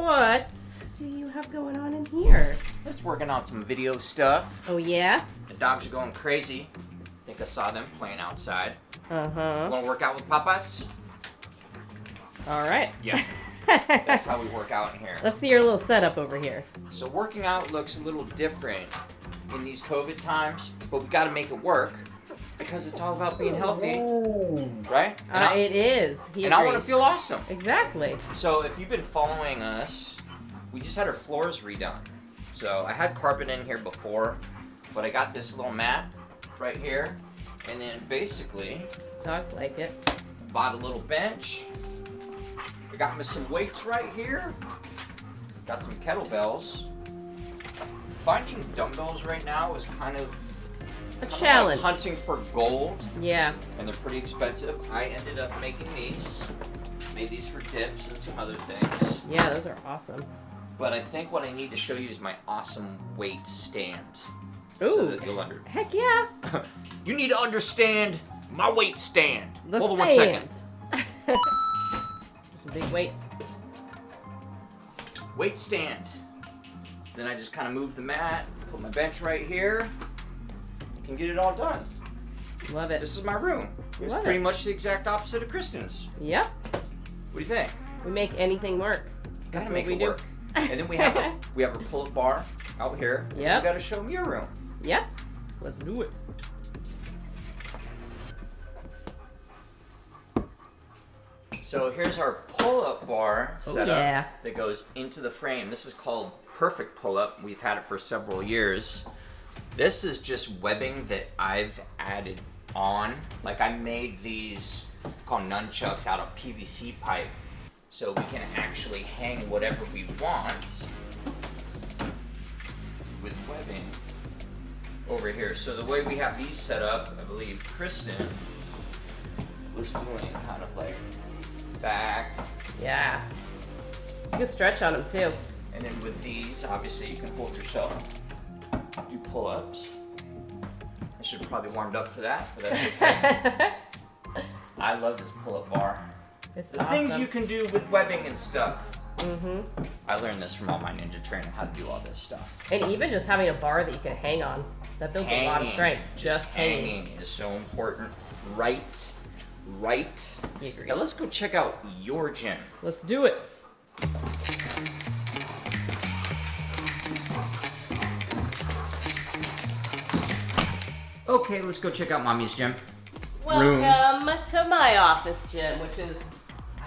What do you have going on in here? Just working on some video stuff. Oh, yeah? The dogs are going crazy. I think I saw them playing outside. Uh-huh. Want to work out with papas? All right. Yeah. That's how we work out in here. Let's see your little setup over here. So working out looks a little different in these COVID times, but we got to make it work because it's all about being healthy, right? It is. And I want to feel awesome. Exactly. So if you've been following us, we just had our floors redone. So I had carpet in here before, but I got this little mat right here, and then basically Dogs like it. bought a little bench. I got me some weights right here. Got some kettlebells. Finding dumbbells right now is kind of A challenge. like hunting for gold, Yeah. and they're pretty expensive. I ended up making these. Made these for dips and some other things. Yeah, those are awesome. But I think what I need to show you is my awesome weight stand. Ooh. So that you'll Heck yeah. You need to understand my weight stand. The Hold on 1 second. Some big weights. Weight stand. So then I just kind of move the mat, put my bench right here, can get it all done. Love it. This is my room. It's Love pretty it. much the exact opposite of Kristen's. Yep. What do you think? We make anything work. Gotta That's make what it we do. work. And then we have a pull-up bar out here. Yep. You gotta show me your room. Yep. Let's do it. So here's our pull-up bar setup yeah. that goes into the frame. This is called Perfect Pull-Up. We've had it for several years. This is just webbing that I've added on. Like I made these called nunchucks out of PVC pipe, so we can actually hang whatever we want with webbing over here. So the way we have these set up, I believe Kristen was doing kind of like back. Yeah. You can stretch on them too. And then with these, obviously you can hold yourself, do pull-ups. I should have probably warmed up for that, but that's okay. I love this pull-up bar. It's The awesome. things you can do with webbing and stuff. Mm-hmm. I learned this from all my ninja training, how to do all this stuff. And even just having a bar that you can hang on. That builds a lot of strength. Just hanging. is so important. Right. He agrees. Now let's go check out your gym. Let's do it. Okay, let's go check out Mommy's gym. Welcome to my office gym, which is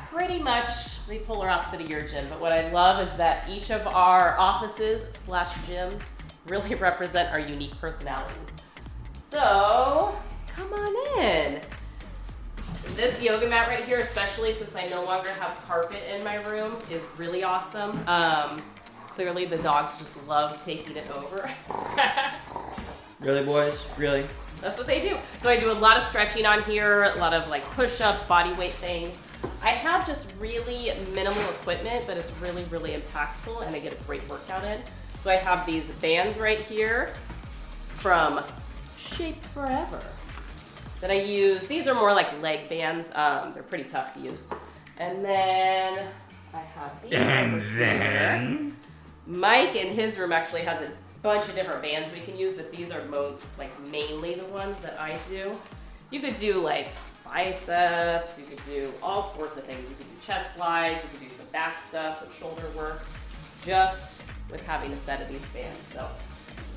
pretty much the polar opposite of your gym. But what I love is that each of our offices / gyms really represent our unique personalities. So, come on in. This yoga mat right here, especially since I no longer have carpet in my room, is really awesome. Clearly the dogs just love taking it over. Really, boys? Really? That's what they do. So I do a lot of stretching on here, a lot of like push-ups, body weight things. I have just really minimal equipment, but it's really, really impactful and I get a great workout in. So I have these bands right here from Shape Forever that I use. These are more like leg bands. They're pretty tough to use. And then I have these over here. Mike in his room actually has a bunch of different bands we can use, but these are most mainly the ones that I do. You could do like biceps, you could do all sorts of things. You could do chest flies, you could do some back stuff, some shoulder work, just with having a set of these bands. So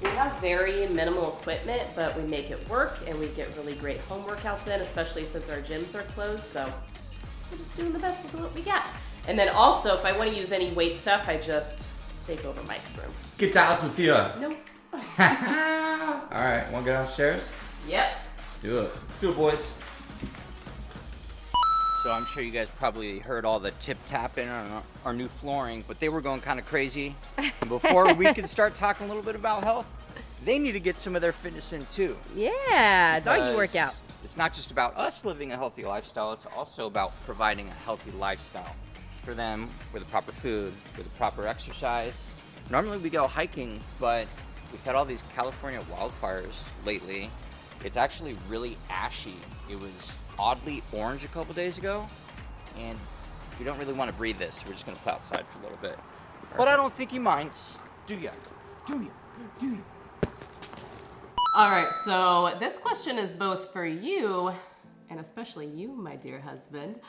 we have very minimal equipment, but we make it work and we get really great home workouts in, especially since our gyms are closed. So we're just doing the best with what we got. And then also, if I want to use any weight stuff, I just take over Mike's room. Get out the fear. Nope. Alright, wanna go downstairs? Yep. Do it. Let's do it, boys. So I'm sure you guys probably heard all the tip-tapping on our new flooring, but they were going kind of crazy. Before we can start talking a little bit about health, they need to get some of their fitness in too. Yeah, doggy Because workout. It's not just about us living a healthy lifestyle, it's also about providing a healthy lifestyle for them with the proper food, with the proper exercise. Normally we go hiking, but we've had all these California wildfires lately. It's actually really ashy. It was oddly orange a couple days ago, and we don't really want to breathe this. So we're just going to play outside for a little bit. But I don't think he minds. Do ya? Do ya? Do ya? All right, so this question is both for you and especially you, my dear husband.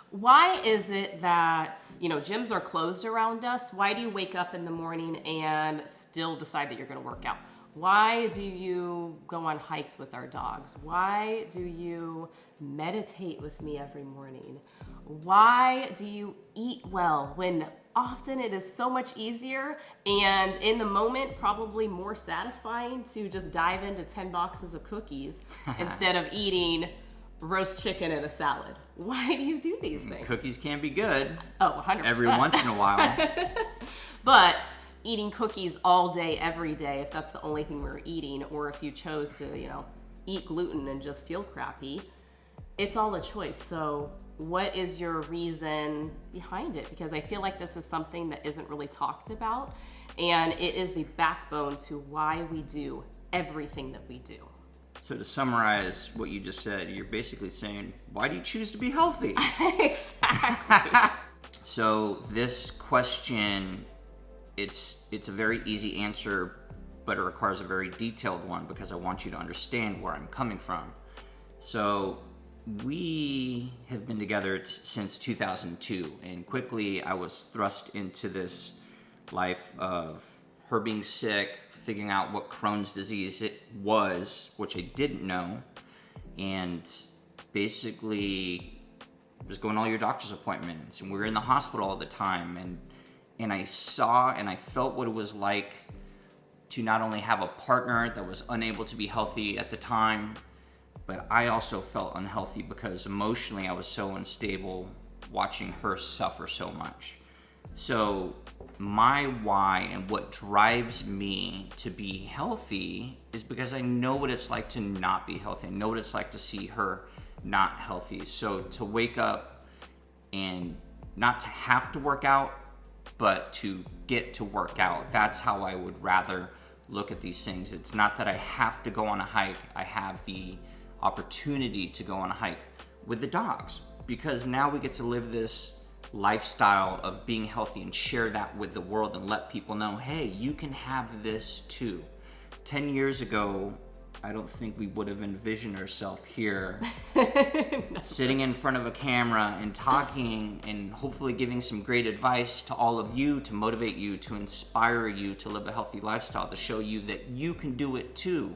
Why is it that, gyms are closed around us? Why do you wake up in the morning and still decide that you're going to work out? Why do you go on hikes with our dogs? Why do you meditate with me every morning? Why do you eat well when often it is so much easier and in the moment probably more satisfying to just dive into 10 boxes of cookies instead of eating roast chicken and a salad? Why do you do these things? Cookies can be good. Oh, 100%. Every once in a while. But eating cookies all day, every day, if that's the only thing we're eating, or if you chose to, eat gluten and just feel crappy, it's all a choice. So what is your reason behind it? Because I feel like this is something that isn't really talked about, and it is the backbone to why we do everything that we do. So to summarize what you just said, you're basically saying, why do you choose to be healthy? Exactly. So this question, it's a very easy answer, but it requires a very detailed one because I want you to understand where I'm coming from. So we have been together since 2002, and quickly I was thrust into this life of her being sick, figuring out what Crohn's disease it was, which I didn't know, and basically was going to all your doctor's appointments, and we were in the hospital all the time, and I saw and I felt what it was like to not only have a partner that was unable to be healthy at the time, but I also felt unhealthy because emotionally I was so unstable watching her suffer so much. So my why and what drives me to be healthy is because I know what it's like to not be healthy. I know what it's like to see her not healthy. So to wake up and not to have to work out, but to get to work out, that's how I would rather look at these things. It's not that I have to go on a hike. I have the opportunity to go on a hike with the dogs because now we get to live this lifestyle of being healthy and share that with the world and let people know, hey, you can have this too. 10 years ago, I don't think we would have envisioned ourselves here sitting in front of a camera and talking and hopefully giving some great advice to all of you to motivate you, to inspire you to live a healthy lifestyle, to show you that you can do it too.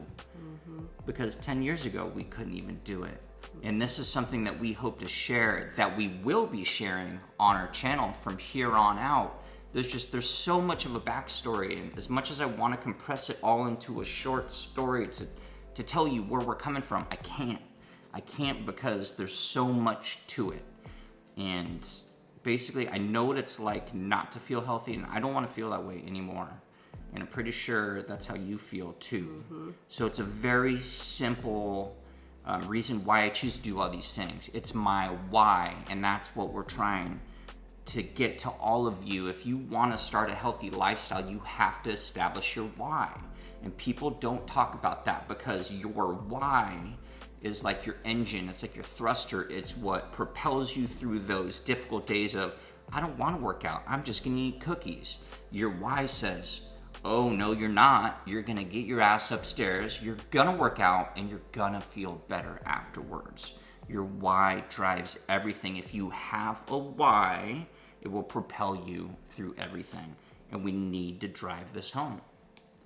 Because 10 years ago, we couldn't even do it. And this is something that we hope to share, that we will be sharing on our channel from here on out. There's so much of a backstory, and as much as I want to compress it all into a short story to tell you where we're coming from, I can't because there's so much to it. And basically, I know what it's like not to feel healthy, and I don't want to feel that way anymore. And I'm pretty sure that's how you feel too. So it's a very simple reason why I choose to do all these things. It's my why, and that's what we're trying to get to all of you. If you want to start a healthy lifestyle, you have to establish your why. And people don't talk about that because your why is like your engine, it's like your thruster, it's what propels you through those difficult days of, I don't want to work out, I'm just going to eat cookies. Your why says, oh, no, you're not. You're going to get your ass upstairs. You're going to work out and you're going to feel better afterwards. Your why drives everything. If you have a why, it will propel you through everything. And we need to drive this home.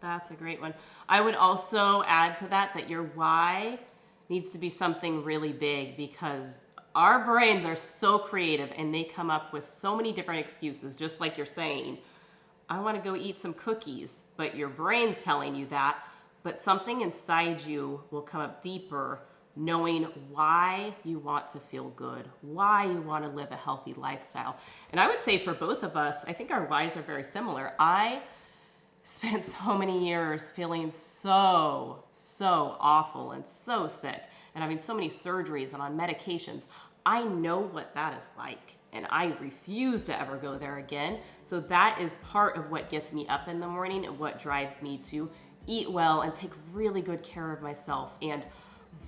That's a great one. I would also add to that your why needs to be something really big because our brains are so creative and they come up with so many different excuses, just like you're saying. I want to go eat some cookies, but your brain's telling you that, but something inside you will come up deeper, knowing why you want to feel good, why you want to live a healthy lifestyle. And I would say for both of us, I think our whys are very similar. I spent so many years feeling so awful and so sick and having so many surgeries and on medications. I know what that is like. And I refuse to ever go there again. So that is part of what gets me up in the morning and what drives me to eat well and take really good care of myself and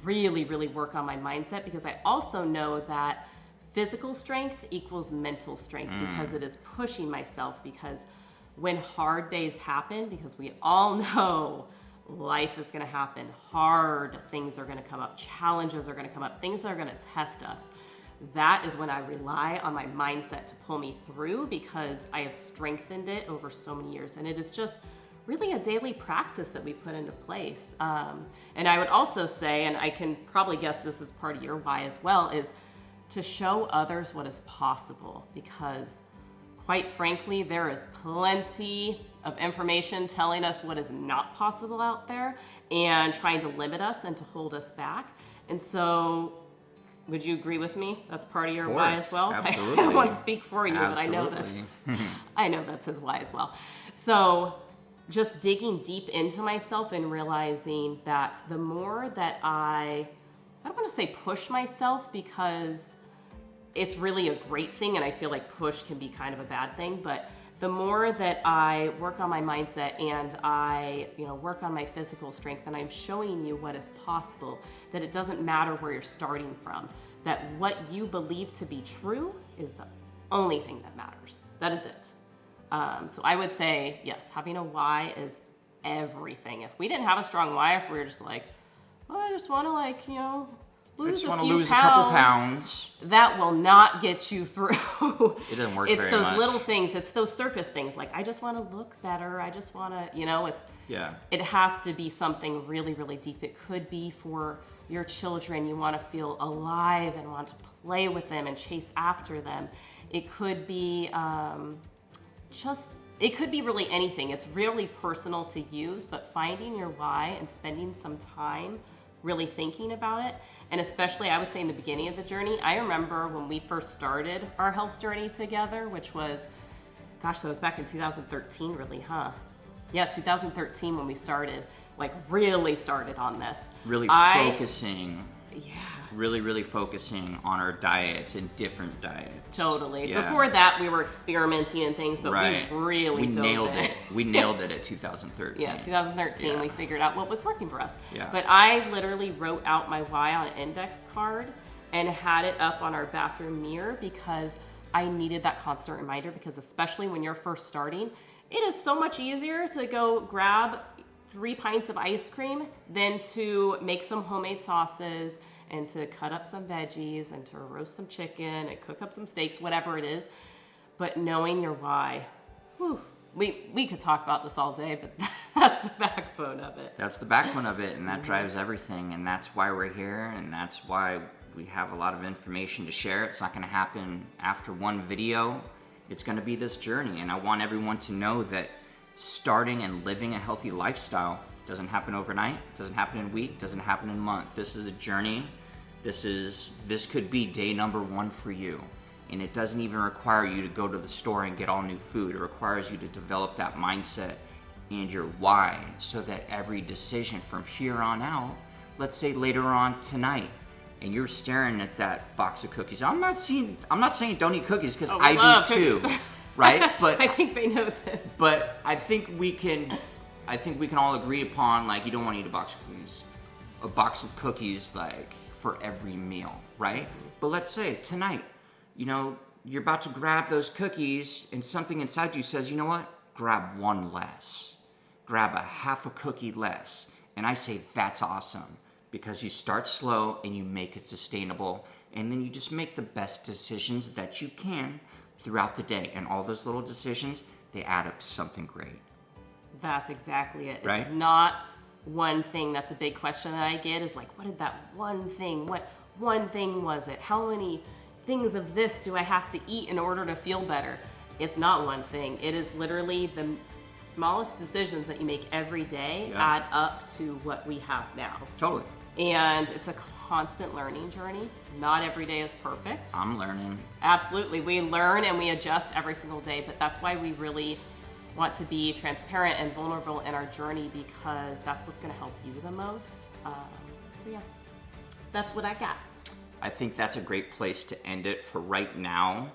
really, really work on my mindset because I also know that physical strength equals mental strength because it is pushing myself because when hard days happen, because we all know life is going to happen, hard things are going to come up, challenges are going to come up, things that are going to test us. That is when I rely on my mindset to pull me through, because I have strengthened it over so many years. And it is just really a daily practice that we put into place. And I would also say, and I can probably guess this is part of your why as well, is to show others what is possible, because quite frankly, there is plenty of information telling us what is not possible out there and trying to limit us and to hold us back. And so, would you agree with me? That's part of your why as well? Absolutely. I don't want to speak for you, Absolutely. but I know that's his why as well. So just digging deep into myself and realizing that the more that I don't want to say push myself, because it's really a great thing, and I feel like push can be kind of a bad thing, but the more that I work on my mindset and I, work on my physical strength, and I'm showing you what is possible, that it doesn't matter where you're starting from, that what you believe to be true is the only thing that matters. That is it. So I would say, yes, having a why is everything. If we didn't have a strong why, if we were just like, oh, I just want to lose a couple pounds, that will not get you through. It doesn't work very much. It's those little things. It's those surface things. Like, I just want to look better. I just want to, it has to be something really, really deep. It could be for your children. You want to feel alive and want to play with them and chase after them. It could be it could be really anything. It's really personal to use, but finding your why and spending some time really thinking about it. And especially, I would say, in the beginning of the journey, I remember when we first started our health journey together, which was, that was back in 2013, really, huh? Yeah, 2013 when we started, really started on this. Really focusing on our diets and different diets. Totally. Yeah. Before that, we were experimenting and things, but we nailed it. We nailed it at 2013. Yeah, 2013, we figured out what was working for us. Yeah. But I literally wrote out my why on an index card and had it up on our bathroom mirror, because I needed that constant reminder, because especially when you're first starting, it is so much easier to go grab 3 pints of ice cream than to make some homemade sauces and to cut up some veggies and to roast some chicken and cook up some steaks, whatever it is. But knowing your why, we could talk about this all day, but that's the backbone of it. That's the backbone of it, and that drives everything, and that's why we're here, and that's why we have a lot of information to share. It's not gonna happen after one video. It's gonna be this journey, and I want everyone to know that starting and living a healthy lifestyle doesn't happen overnight, doesn't happen in a week, doesn't happen in a month. This is a journey. This could be day number 1 for you. And it doesn't even require you to go to the store and get all new food. It requires you to develop that mindset and your why, so that every decision from here on out, let's say later on tonight, and you're staring at that box of cookies. I'm not saying don't eat cookies, because I do too. Cookies. Right? But I think they know this. But I think we can all agree upon, you don't want to eat a box of cookies for every meal, right? But let's say tonight, you're about to grab those cookies and something inside you says, you know what? Grab one less. Grab a half a cookie less. And I say that's awesome, because you start slow and you make it sustainable, and then you just make the best decisions that you can throughout the day. And all those little decisions, they add up to something great. That's exactly it. Right? It's not one thing. That's a big question that I get, is what did that one thing, what one thing was it? How many things of this do I have to eat in order to feel better? It's not one thing. It is literally the smallest decisions that you make every day add up to what we have now. Totally. And it's a constant learning journey. Not every day is perfect. I'm learning. Absolutely. We learn and we adjust every single day, but that's why we really want to be transparent and vulnerable in our journey, because that's what's going to help you the most. That's what I got. I think that's a great place to end it for right now.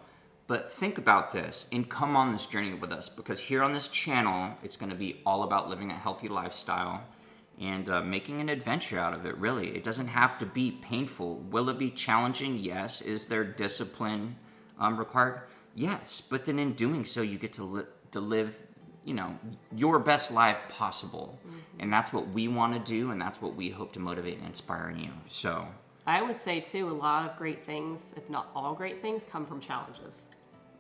But think about this and come on this journey with us, because here on this channel, it's going to be all about living a healthy lifestyle and making an adventure out of it, really. It doesn't have to be painful. Will it be challenging? Yes. Is there discipline required? Yes. But then in doing so, you get to live you know, your best life possible. And that's what we want to do, and that's what we hope to motivate and inspire in you. So I would say too, a lot of great things, if not all great things, come from challenges.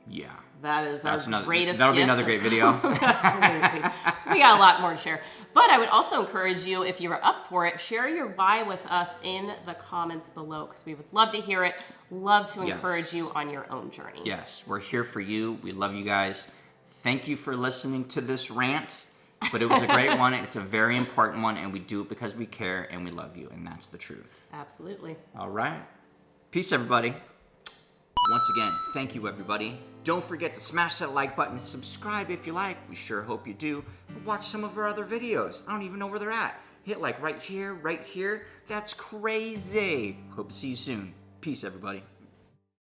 yeah, That is our greatest that'll be gift, another so- great video. Absolutely. We got a lot more to share. But I would also encourage you, if you are up for it, share your why with us in the comments below, because we would love to hear it. Love to encourage you on your own journey. Yes, we're here for you. We love you guys. Thank you for listening to this rant, but it was a great one. It's a very important one, and we do it because we care and we love you, and that's the truth. Absolutely. All right. Peace, everybody. Once again, thank you, everybody. Don't forget to smash that like button, subscribe if you like. We sure hope you do. But watch some of our other videos. I don't even know where they're at. Hit like right here, right here. That's crazy. Hope to see you soon. Peace, everybody.